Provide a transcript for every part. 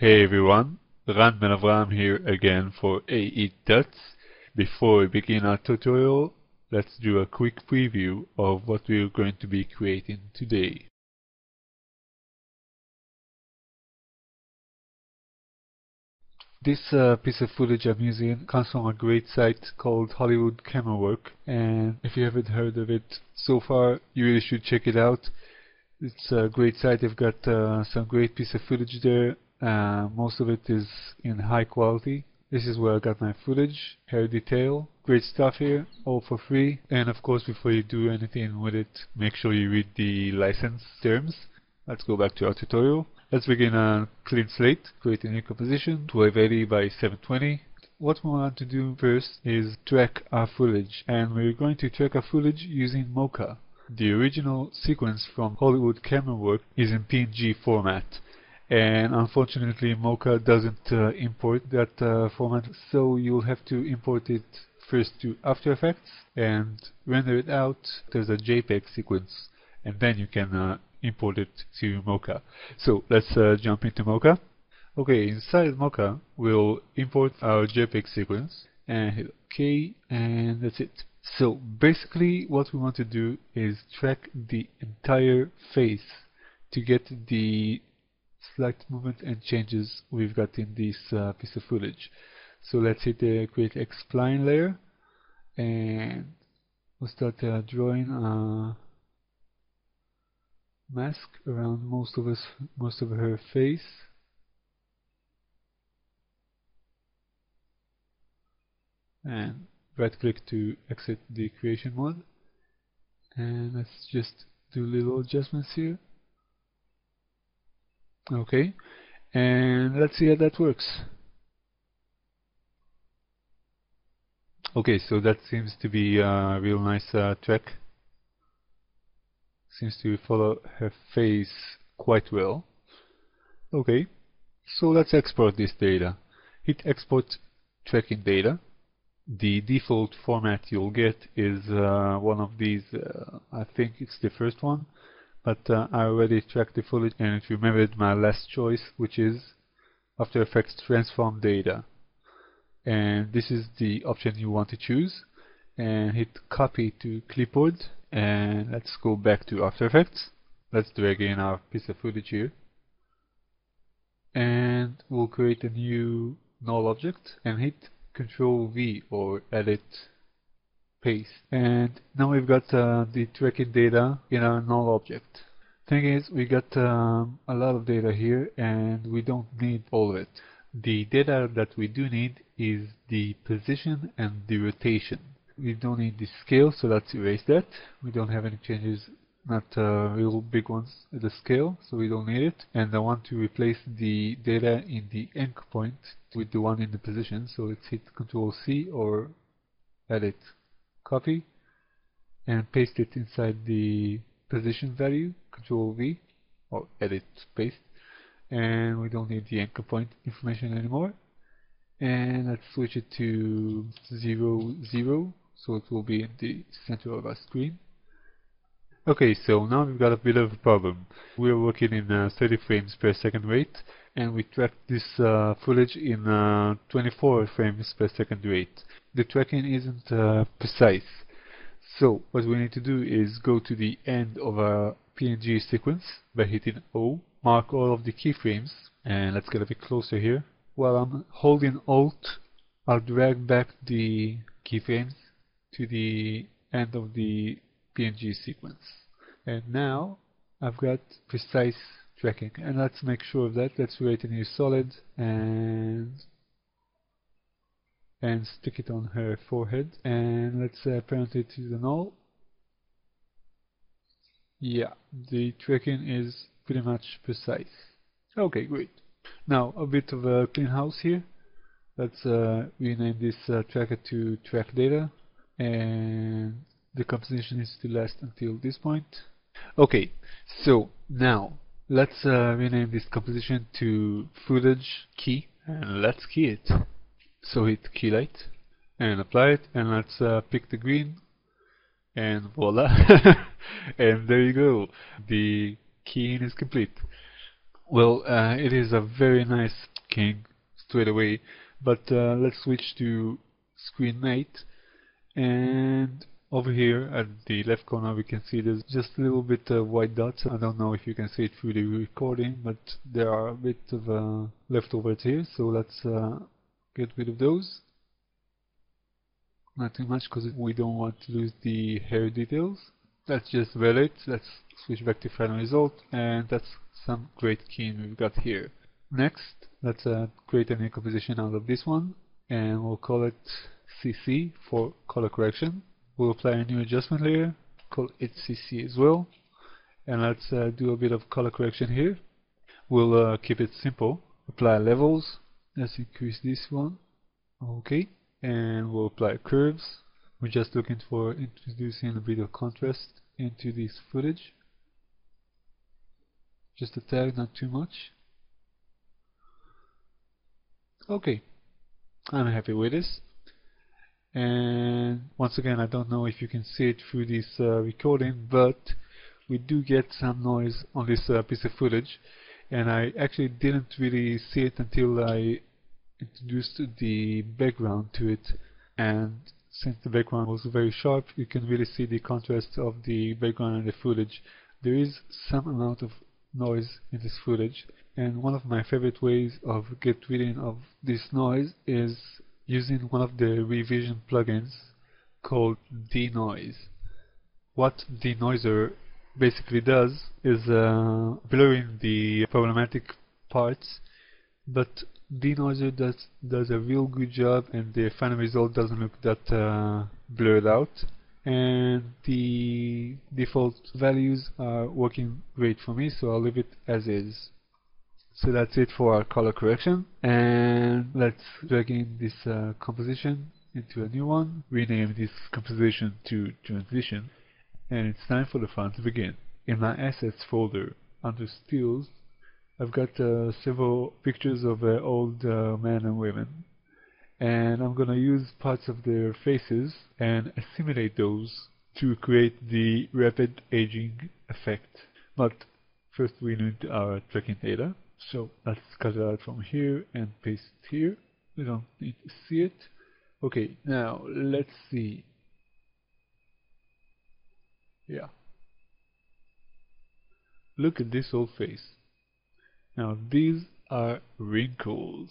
Hey everyone, Ran Ben Avram here again for AE Tuts. Before we begin our tutorial, let's do a quick preview of what we're going to be creating today. This piece of footage I'm using comes from a great site called Hollywood Camera Work, and if you haven't heard of it so far, you really should check it out. It's a great site. They've got some great piece of footage there. Most of it is in high quality. This is where I got my footage, hair detail, great stuff here, all for free. And of course, before you do anything with it, make sure you read the license terms. Let's go back to our tutorial. Let's begin a clean slate, create a new composition, 1280 by 720. What we want to do first is track our footage, and we're going to track our footage using Mocha. The original sequence from Hollywood Camera Work is in PNG format, and unfortunately Mocha doesn't import that format, so you'll have to import it first to After Effects and render it out as a JPEG sequence, and then you can import it to Mocha. So let's jump into Mocha. Okay, inside Mocha we'll import our JPEG sequence and hit OK, and that's it. So basically what we want to do is track the entire face to get the slight movement and changes we've got in this piece of footage. So let's hit the create X-spline layer, and we'll start drawing a mask around most of her face. And right click to exit the creation mode, and let's just do little adjustments here. Okay, and let's see how that works. Okay, so that seems to be a real nice track. Seems to follow her face quite well. Okay, so let's export this data. Hit export tracking data. The default format you'll get is one of these, I think it's the first one, but I already tracked the footage and it remembered my last choice, which is After Effects Transform Data. And this is the option you want to choose, and hit copy to clipboard, and let's go back to After Effects. Let's drag in our piece of footage here, and we'll create a new null object and hit Control V or edit paste, and now we've got the tracking data in our null object. Thing is, we got a lot of data here and we don't need all of it. The data that we do need is the position and the rotation. We don't need the scale, so let's erase that. We don't have any changes, not real big ones at the scale, so we don't need it. And I want to replace the data in the anchor point with the one in the position, so let's hit Ctrl C or edit copy and paste it inside the position value, Ctrl V or edit paste, and we don't need the anchor point information anymore. And let's switch it to 0, 0, so it will be in the center of our screen. Okay, so now we've got a bit of a problem. We're working in 30 frames per second rate, and we tracked this footage in 24 frames per second rate. The tracking isn't precise. So what we need to do is go to the end of our PNG sequence by hitting O, mark all of the keyframes, and let's get a bit closer here. While I'm holding Alt, I'll drag back the keyframes to the end of the PNG sequence. And now I've got precise tracking, and let's make sure of that. Let's create a new solid and stick it on her forehead, and let's parent it to the null. Yeah, the tracking is pretty much precise. Okay, great. Now a bit of a clean house here. Let's rename this tracker to track data, and the composition is to last until this point. Okay, so now let's rename this composition to footage key, and let's key it. So hit key light and apply it, and let's pick the green, and voila. And there you go, the keying is complete. Well, it is a very nice king straight away, but let's switch to screen mate, and over here at the left corner we can see there's just a little bit of white dots. I don't know if you can see it through the recording, but there are a bit of leftovers here, so let's get rid of those. Not too much because we don't want to lose the hair details. Let's just validate. Let's switch back to final result, and that's some great keying we've got here. Next, let's create a new composition out of this one, and we'll call it CC for color correction. We'll apply a new adjustment layer, call it CC as well, and let's do a bit of color correction here. We'll keep it simple. Apply levels. Let's increase this one. Okay, and we'll apply curves. We're just looking for introducing a bit of contrast into this footage. Just a tad, not too much. Okay, I'm happy with this. And once again, I don't know if you can see it through this recording, but we do get some noise on this piece of footage, and I actually didn't really see it until I introduced the background to it. And since the background was very sharp, you can really see the contrast of the background and the footage. There is some amount of noise in this footage, and one of my favorite ways of get rid of this noise is using one of the revision plugins called denoise. What denoiser basically does is blurring the problematic parts, but denoiser does a real good job, and the final result doesn't look that blurred out, and the default values are working great for me, so I'll leave it as is. So that's it for our color correction, and let's drag in this composition into a new one, rename this composition to transition, and it's time for the fun to begin. In my assets folder under stills, I've got several pictures of old men and women, and I'm gonna use parts of their faces and assimilate those to create the rapid aging effect. But first we need our tracking data, so let's cut it out from here and paste it here. We don't need to see it. Okay, now let's see. Yeah, look at this old face. Now these are wrinkles.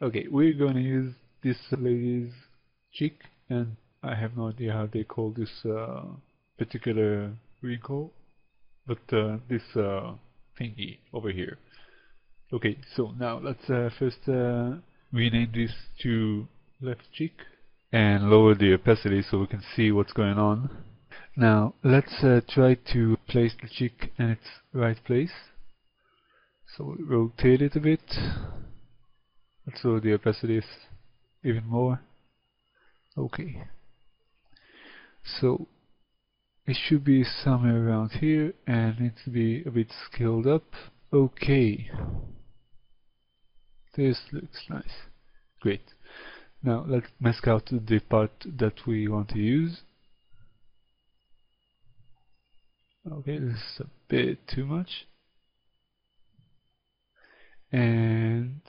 Okay, we're going to use this lady's cheek, and I have no idea how they call this particular wrinkle, but this thingy over here. Okay, so now let's first rename this to left cheek and lower the opacity so we can see what's going on. Now let's try to place the cheek in its right place. So we rotate it a bit. Let's lower the opacity even more. Okay. So it should be somewhere around here and needs to be a bit scaled up. Okay. This looks nice. Great. Now let's mask out the part that we want to use. Okay, this is a bit too much. And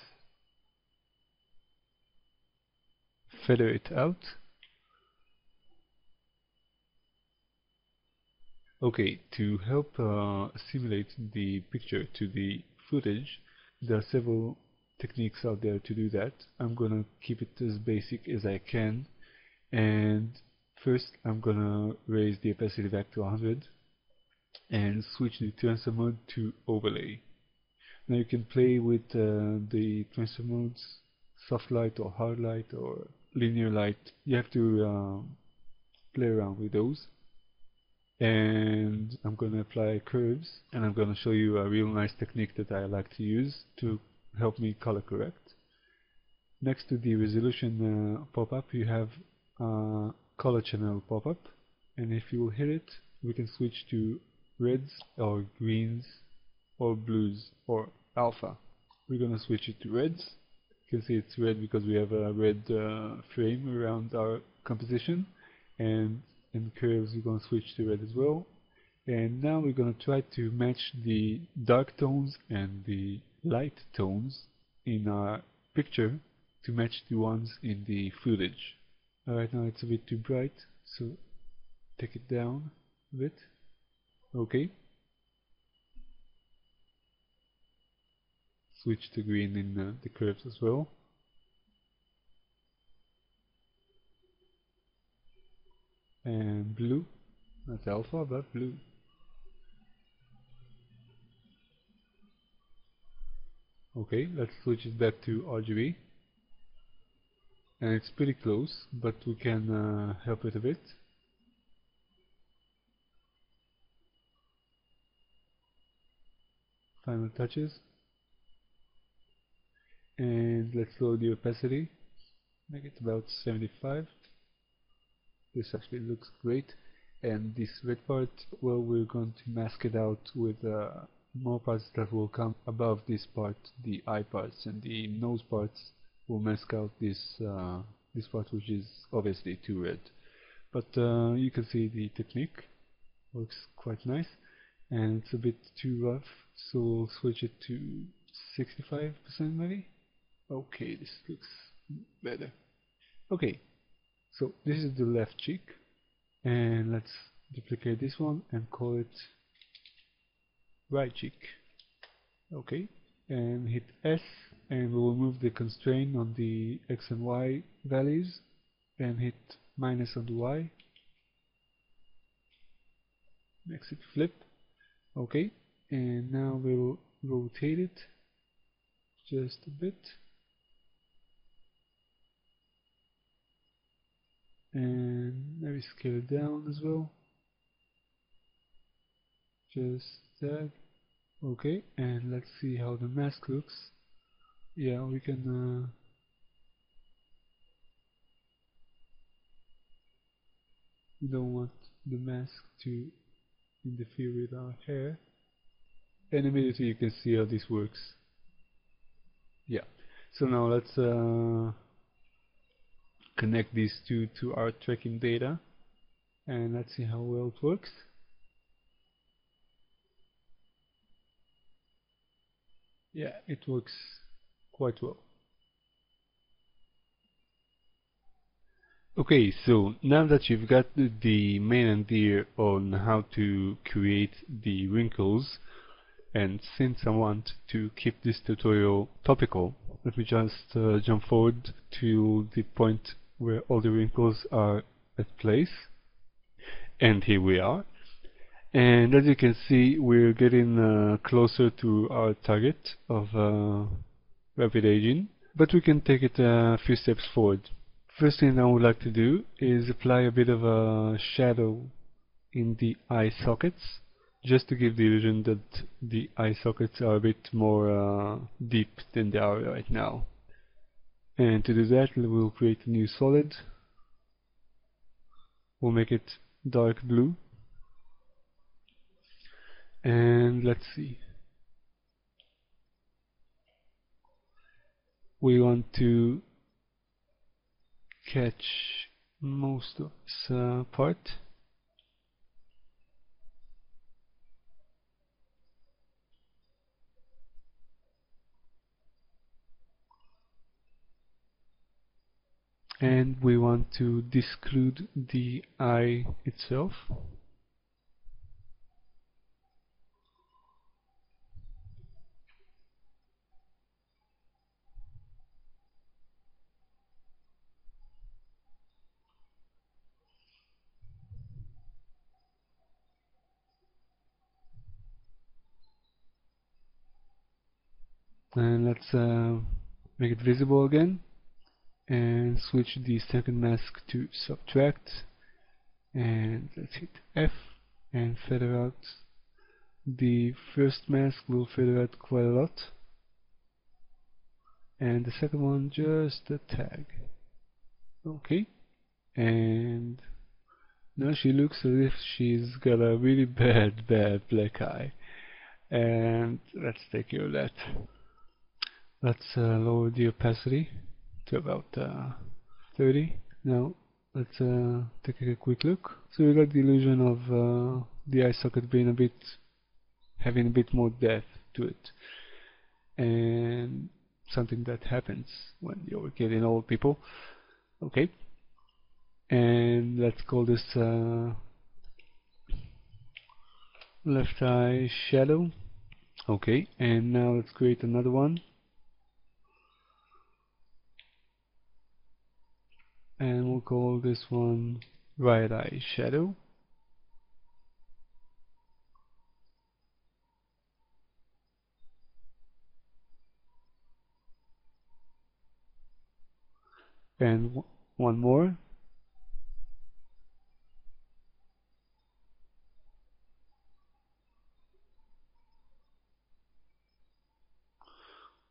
feather it out. Okay, to help assimilate the picture to the footage, there are several techniques out there to do that. I'm gonna keep it as basic as I can, and first I'm gonna raise the opacity back to 100 and switch the transfer mode to overlay. Now you can play with the transfer modes, soft light or hard light or linear light. You have to play around with those. And I'm going to apply curves, and I'm going to show you a real nice technique that I like to use to help me color correct. Next to the resolution pop-up, you have color channel pop-up, and if you will hit it, we can switch to reds or greens or blues or alpha. We're going to switch it to reds. You can see it's red because we have a red frame around our composition, and in curves we're going to switch to red as well. And now we're going to try to match the dark tones and the light tones in our picture to match the ones in the footage. Right now it's a bit too bright, so take it down a bit. Okay. Switch to green in the curves as well. And blue, not alpha, but blue. Okay, let's switch it back to RGB. And it's pretty close, but we can help it a bit. Final touches. And let's lower the opacity. Make it about 75. This actually looks great. And this red part, well, we're going to mask it out with more parts that will come above this part, the eye parts, and the nose parts will mask out this this part, which is obviously too red. But you can see the technique works quite nice, and it's a bit too rough, so we'll switch it to 65% maybe. Okay, this looks better. Okay, so this is the left cheek, and let's duplicate this one and call it right cheek. Okay, and hit S, and we'll move the constraint on the X and Y values, and hit minus on the Y. Makes it flip. Okay, and now we'll rotate it just a bit. And maybe scale it down as well. Just that. Okay, and let's see how the mask looks. Yeah, we can we don't want the mask to interfere with our hair. And immediately you can see how this works. Yeah, so now let's connect these two to our tracking data, and let's see how well it works. Yeah, it works quite well. Okay, so now that you've got the main idea on how to create the wrinkles, and since I want to keep this tutorial topical, let me just jump forward to the point where all the wrinkles are at place. And here we are. And as you can see, we're getting closer to our target of rapid aging, but we can take it a few steps forward. First thing I would like to do is apply a bit of a shadow in the eye sockets, just to give the illusion that the eye sockets are a bit more deep than they are right now. And to do that, we'll create a new solid. We'll make it dark blue. And let's see. We want to catch most of this part. And we want to disclude the eye itself. And let's make it visible again, and switch the second mask to subtract, and let's hit F and feather out. The first mask will feather out quite a lot, and the second one just a tag. Okay, and now she looks as if she's got a really bad black eye, and let's take care of that. Let's lower the opacity to about 30. Now let's take a quick look. So we got the illusion of the eye socket being having a bit more depth to it, and something that happens when you're getting old, people. Okay, and let's call this left eye shadow. Okay, and now let's create another one, and we'll call this one right eye shadow. And one more.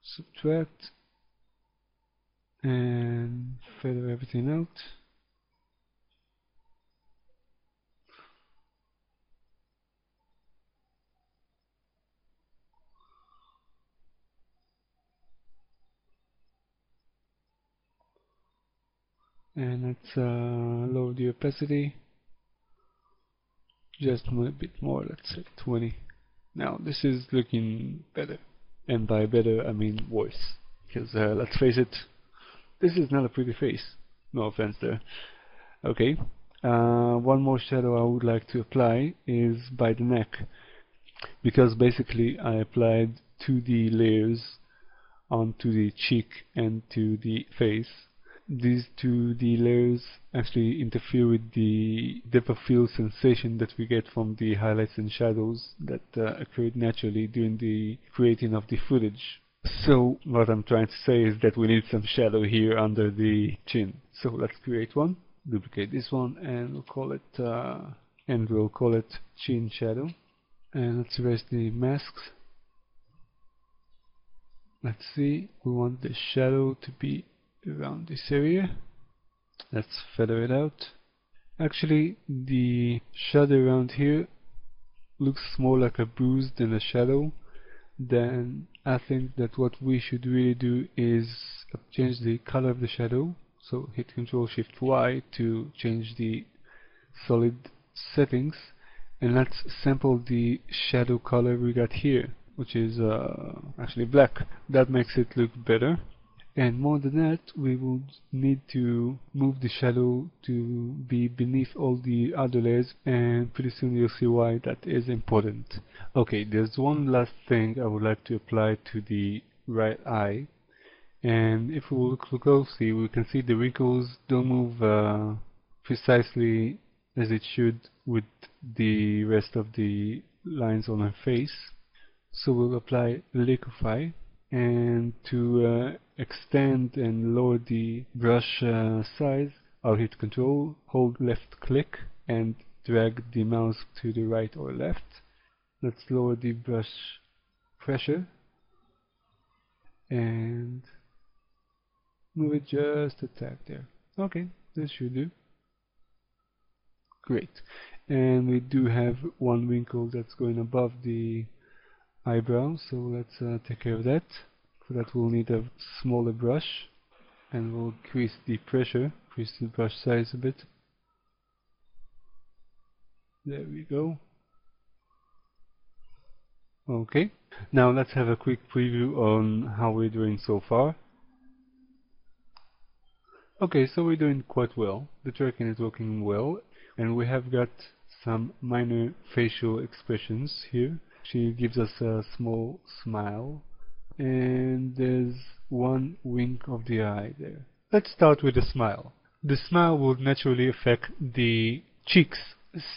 Subtract and feather everything out. And let's lower the opacity just a bit more, let's say 20. Now this is looking better, and by better I mean worse, because let's face it, this is not a pretty face, no offense there. Okay, one more shadow I would like to apply is by the neck, because basically I applied 2D layers onto the cheek and to the face. These 2D layers actually interfere with the depth of field sensation that we get from the highlights and shadows that occurred naturally during the creating of the footage. So what I'm trying to say is that we need some shadow here under the chin. So let's create one, duplicate this one, and we'll call it chin shadow. And let's erase the masks. Let's see, we want the shadow to be around this area. Let's feather it out. Actually, the shadow around here looks more like a bruise than a shadow. Then I think that what we should really do is change the color of the shadow. So hit Ctrl Shift Y to change the solid settings, and let's sample the shadow color we got here, which is actually black. That makes it look better. And more than that, we would need to move the shadow to be beneath all the other layers, and pretty soon you'll see why that is important. Okay, there's one last thing I would like to apply to the right eye, and if we look closely, we can see the wrinkles don't move precisely as it should with the rest of the lines on her face. So we'll apply Liquify, and to extend and lower the brush size, I'll hit Control, hold left click, and drag the mouse to the right or left. Let's lower the brush pressure and move it just a tad there. Okay, this should do. Great. And we do have one wrinkle that's going above the eyebrow, so let's take care of that. For that we'll need a smaller brush, and we'll increase the pressure, increase the brush size a bit. There we go. Okay, now let's have a quick preview on how we're doing so far. Okay, so we're doing quite well. The tracking is working well, and we have got some minor facial expressions here. She gives us a small smile, and there's one wink of the eye there. Let's start with the smile. The smile will naturally affect the cheeks.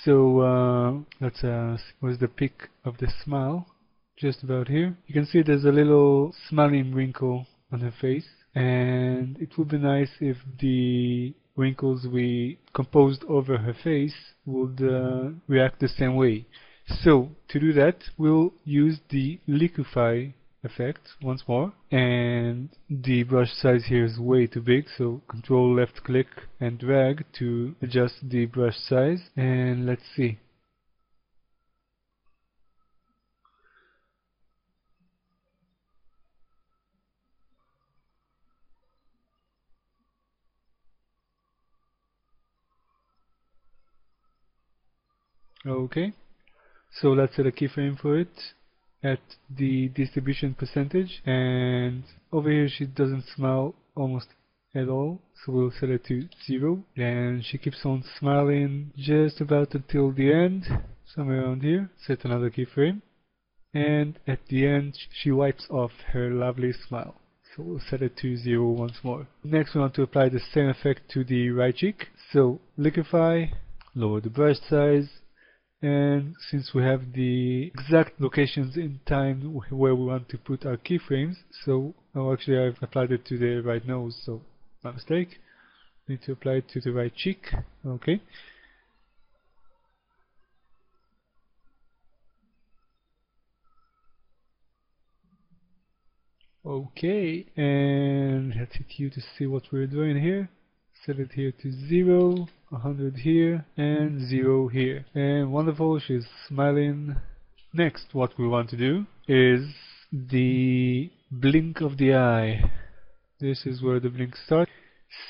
So where's the peak of the smile? Just about here. You can see there's a little smiling wrinkle on her face, and it would be nice if the wrinkles we composed over her face would react the same way. So to do that, we'll use the Liquify effect once more, and the brush size here is way too big, so Control left click and drag to adjust the brush size, and let's see. Okay, So let's set a keyframe for it at the distribution percentage, and over here she doesn't smile almost at all, so we'll set it to 0, and she keeps on smiling just about until the end, somewhere around here. Set another keyframe, and at the end she wipes off her lovely smile. So we'll set it to 0 once more. Next we want to apply the same effect to the right cheek. So liquefy, lower the brush size, and since we have the exact locations in time where we want to put our keyframes, so actually I've applied it to the right nose, so my mistake. Need to apply it to the right cheek. Okay. Okay, and let's hit U to see what we're doing here. Set it here to 0, 100 here, and 0 here. And wonderful, she's smiling. Next, what we want to do is the blink of the eye. This is where the blink starts.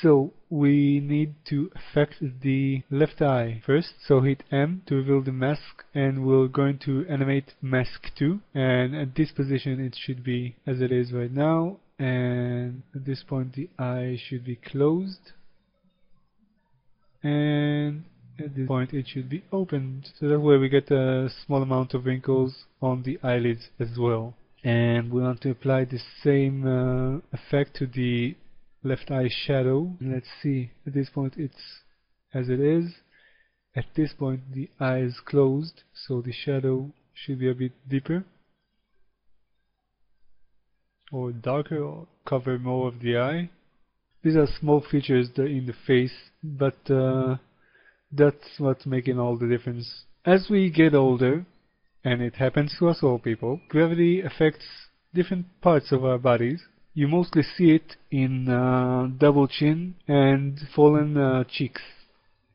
So we need to affect the left eye first. So hit M to reveal the mask, and we're going to animate mask 2. And at this position it should be as it is right now, and at this point the eye should be closed, and at this point it should be opened. So that way we get a small amount of wrinkles on the eyelids as well. And we want to apply the same effect to the left eye shadow. Let's see, at this point it's as it is. At this point the eye is closed, so the shadow should be a bit deeper or darker, or cover more of the eye. These are small features in the face, but that's what's making all the difference. As we get older, and it happens to us all people, gravity affects different parts of our bodies. You mostly see it in double chin and fallen cheeks.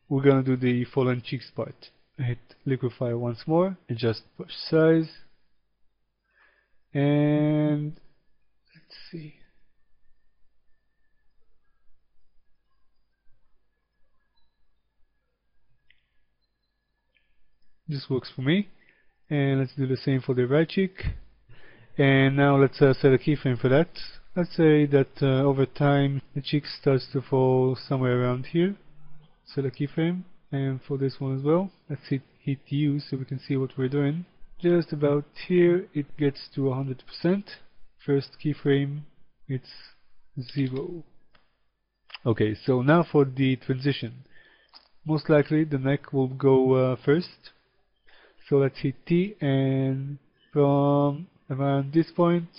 We're gonna do the fallen cheeks part. Hit liquefy once more, adjust brush size, and let's see. This works for me. And let's do the same for the right cheek. And now let's set a keyframe for that. Let's say that over time the cheek starts to fall somewhere around here. Set a keyframe, and for this one as well, let's hit U so we can see what we're doing. Just about here it gets to 100%. First keyframe, it's 0. Okay, so now for the transition. Most likely the neck will go first. So let's hit T, and from around this point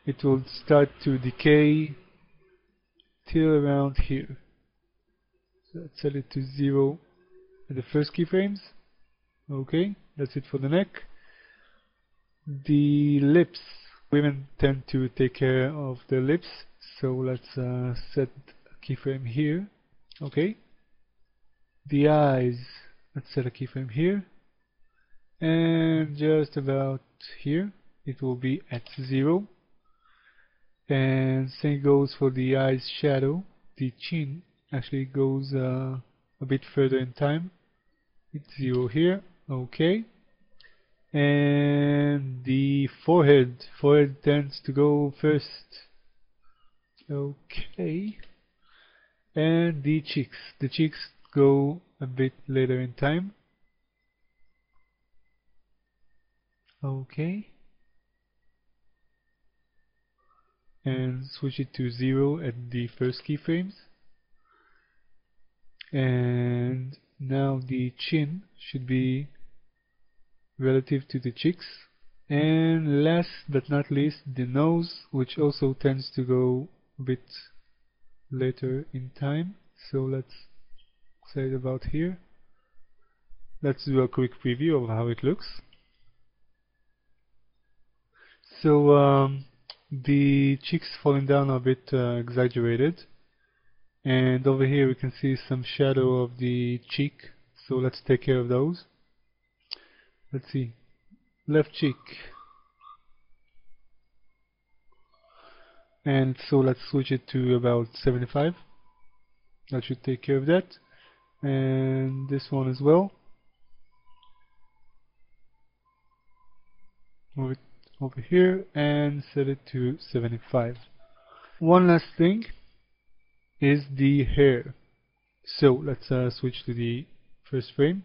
it will start to decay till around here. So let's set it to 0 at the first keyframes. Okay, that's it for the neck. The lips, women tend to take care of the lips, so let's set a keyframe here. Okay. The eyes, let's set a keyframe here, and just about here it will be at 0. And same goes for the eyes shadow. The chin actually goes a bit further in time. It's 0 here. Okay. And the forehead tends to go first. Okay. And the cheeks go a bit later in time. Okay. And switch it to 0 at the first keyframes. And now the chin should be relative to the cheeks. And last but not least, the nose, which also tends to go a bit later in time. So let's say it about here. Let's do a quick preview of how it looks. So the cheeks falling down are a bit exaggerated, and over here we can see some shadow of the cheek, so let's take care of those. Let's see, left cheek, and so let's switch it to about 75. That should take care of that. And this one as well. Move it over here and set it to 75. One last thing is the hair. So let's switch to the first frame.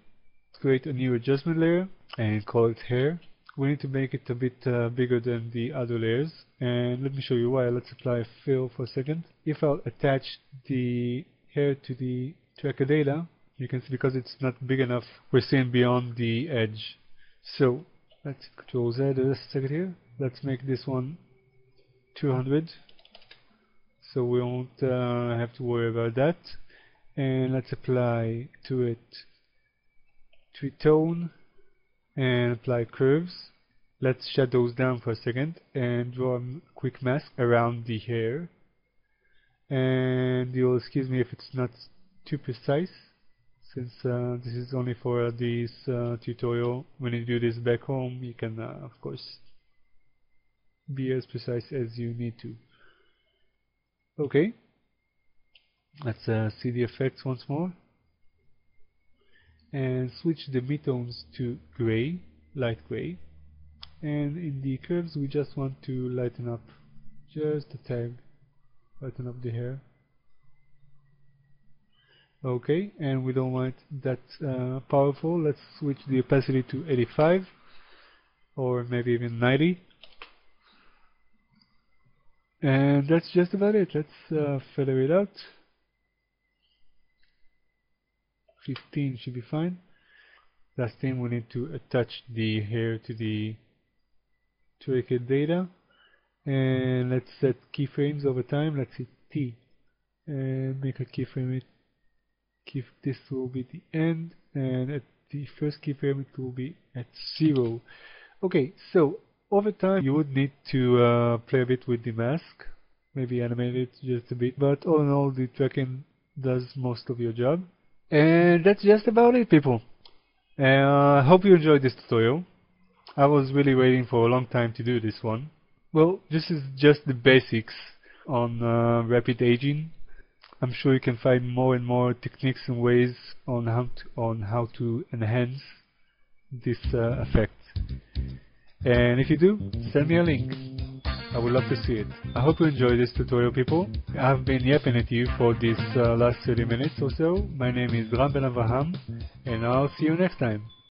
Let's create a new adjustment layer and call it hair. We need to make it a bit bigger than the other layers, and let me show you why. Let's apply fill for a second. If I'll attach the hair to the tracker data, you can see because it's not big enough, we're seeing beyond the edge. So let's Control Z a second here. Let's make this one 200, so we won't have to worry about that. And let's apply to it tree tone and apply curves. Let's shut those down for a second and draw a quick mask around the hair. And you'll excuse me if it's not too precise, since this is only for this tutorial. When you do this back home, you can of course be as precise as you need to. Okay, let's see the effects once more and switch the midtones to gray, light gray, and in the curves we just want to lighten up just a tad, lighten up the hair. Okay, and we don't want that powerful. Let's switch the opacity to 85 or maybe even 90, and that's just about it. Let's feather it out. 15 should be fine. Last thing, we need to attach the hair to the tracker data, and let's set keyframes over time. Let's hit T and make a keyframe. This will be the end, and at the first keyframe it will be at 0. Okay, so over time you would need to play a bit with the mask, maybe animate it just a bit, but all in all the tracking does most of your job. And that's just about it, people. I hope you enjoyed this tutorial. I was really waiting for a long time to do this one. Well, this is just the basics on rapid aging. I'm sure you can find more and more techniques and ways on how to enhance this effect. And if you do, send me a link. I would love to see it. I hope you enjoyed this tutorial, people. I've been yapping at you for this last 30 minutes or so. My name is Ram Ben Avraham, and I'll see you next time.